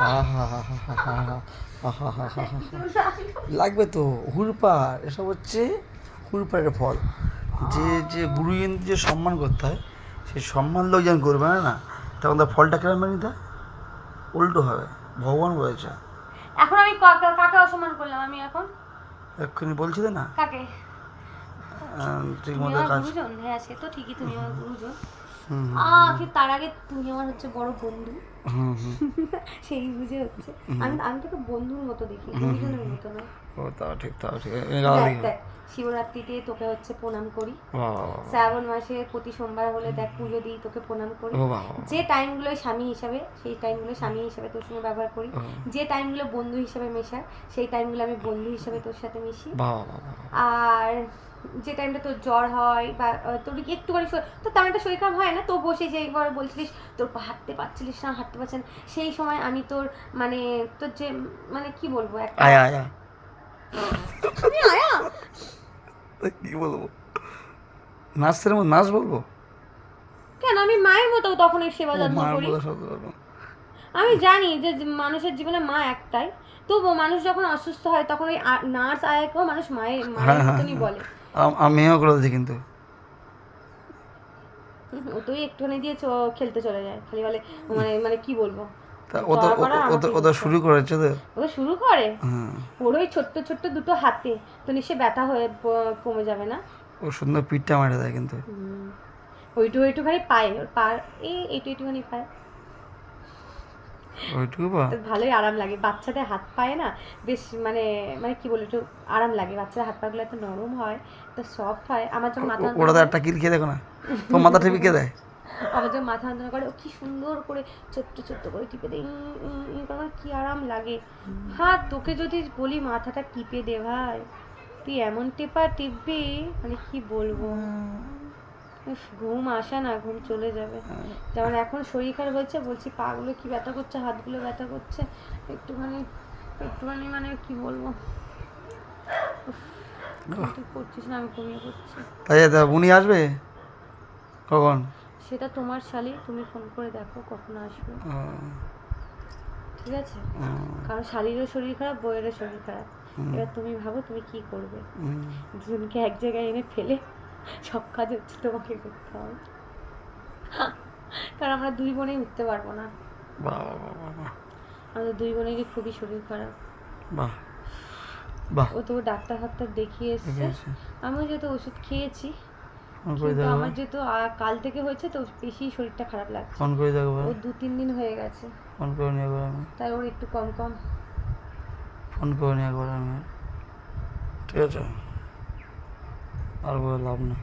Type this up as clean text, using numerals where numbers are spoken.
আহা হা হা হা হা হা আহা হা হা হা হা। লাগবে তো হুড়পাড়, এসব হচ্ছে হুড়পাড়ের ফল। যে যে গুরুজনকে যে সম্মান করতে হয় সেই সম্মান লোক যখন করবে না না, তখন তার ফলটা কেমন মেনে নিতে হয়? উল্টো হবে। ভগবান বলেছে। এখন আমি কাকে অসম্মান করলাম আমি এখন? এক্ষুনি বলছিলে না কাকে? ঠিক তুমি মতো আমার কাজ। গুরুজন, হ্যাঁ সে তো ঠিকই, তুমি আমার গুরুজন। হুম তার আগে তুমি আমার হচ্ছে বড় বন্ধু। হুম হুম সেই বুঝে হচ্ছে হুম আমি আমি তোকে বন্ধুর মতো দেখি, হুম হুম গুরুজনের হুম। মতো নয়। ও তাও ঠিক, তাও ঠিক। দেখ দেখ, শিবরাত্রিতে তোকে হচ্ছে প্রণাম করি, শ্রাবণ মাসে প্রতি সোমবার হলে দেখ পুজো দিই, তোকে প্রণাম করি। ও বাবা। যে টাইমগুলো স্বামী হিসাবে, সেই টাইমগুলো স্বামী হিসাবে তোর সঙ্গে ব্যবহার করি। যে টাইমগুলো বন্ধু হিসাবে মেশার, সেই টাইমগুলো আমি বন্ধু হিসাবে তোর সাথে মিশি। বাবা বাবা। আর যে টাইমটা তোর জ্বর হয় বা তোর একটুখানি তোর তেমন একটা শরীর খারাপ হয় না, তো বসে যে একবার বলছিলিস তোর হাঁটতে পারছিলিস না, হাঁটতে পারছেন, সেই সময় আমি তোর মানে তোর যে মানে কি বলবো একটা আয়া আয়া আয়া কি বলবো, নাচের মতো নাচ বলবো? কেন, আমি মায়ের মতো তখন সেবা ও যত্ন মার করি। মতো শব্দ বলো। আমি জানি যে মানুষের জীবনে মা একটাই, তবুও মানুষ যখন অসুস্থ হয় তখন ওই নার্স আয়াকেও মানুষ মায়ের মায়ের হ্যাঁ হ্যাঁ মতনই হ্যাঁ। বলে। আমিও করে দিচ্ছি কিন্তু। ও তুই একটুখানি দিয়ে খেলতে চলে যায়, খালি বলে মানে মানে কি বলবো, তা জ্বর করা আমাকে ও তো শুরু করেছে তো। ও শুরু করে। হ্যাঁ। ওর ওই ছোট্ট ছোট্ট দুটো হাতে তো নিশ্চয়ই ব্যথা হয়ে কমে যাবে না? ও সুন্দর পিঠটা মারে দেয় কিন্তু। ওইটুখানি পায়, ওর পা এইটুখানি পায়, ওইটুকু বা তো ভালোই আরাম লাগে। বাচ্চাদের হাত পায়ে না বেশ মানে মানে কি বলে, একটু আরাম লাগে। বাচ্চাদের হাত পাগুলো এত নরম হয়, তো সফট হয়। আমার যখন মাথা ওরা তো একটা কিল খেয়ে দেখো না, তো মাথা টিপে কে দেয়? আমার যখন মাথা যন্ত্রণা করে, ও কি সুন্দর করে ছোট্ট ছোট্ট করে টিপে দেয়, আমার কি আরাম লাগে। হ্যাঁ, তোকে যদি বলি মাথাটা টিপে দে ভাই, তুই এমন টেপা টিপবি মানে কি বলবো। ঘুম আসে না, ঘুম চলে যাবে। যেমন এখন শরীর খারাপ হয়েছে, বলছি পাগুলো কি ব্যথা করছে, হাতগুলো ব্যথা করছে, একটুখানি একটুখানি মানে কি বলবো, তুই করছিস না, আমি ঘুমিয়ে পড়ছি। তাই উনি আসবে কখন? সেটা তোমার শালি, তুমি ফোন করে দেখো কখন আসবে, ঠিক আছে? কারণ শালিরও শরীর খারাপ, বউয়েরও শরীর খারাপ। এবার তুমি ভাবো তুমি কি করবে। দুজনকে এক জায়গায় এনে ফেলে সব কাজ হচ্ছে তোমাকে করতে হবে, কারণ আমরা দুই বোনেই উঠতে পারবো না। বাহ বাহ বাহ। আমাদের দুই বোনেরই খুবই শরীর খারাপ। বাহ বাহ। ও তো ডাক্তার ফাক্তার দেখিয়ে এসছে, আমিও যেহেতু ওষুধ খেয়েছি, ফোন করে কিন্তু দেখো। আমার যেহেতু কাল থেকে হয়েছে তো বেশি শরীরটা খারাপ লাগছে। ফোন করে দেখো। ও 2-3 দিন হয়ে গেছে, ফোন করে নিয়ে একবার আমি, তাই ওর একটু কম কম। ফোন করে নিয়ে একবার আমি, ঠিক আছে? আর বলে লাভ না।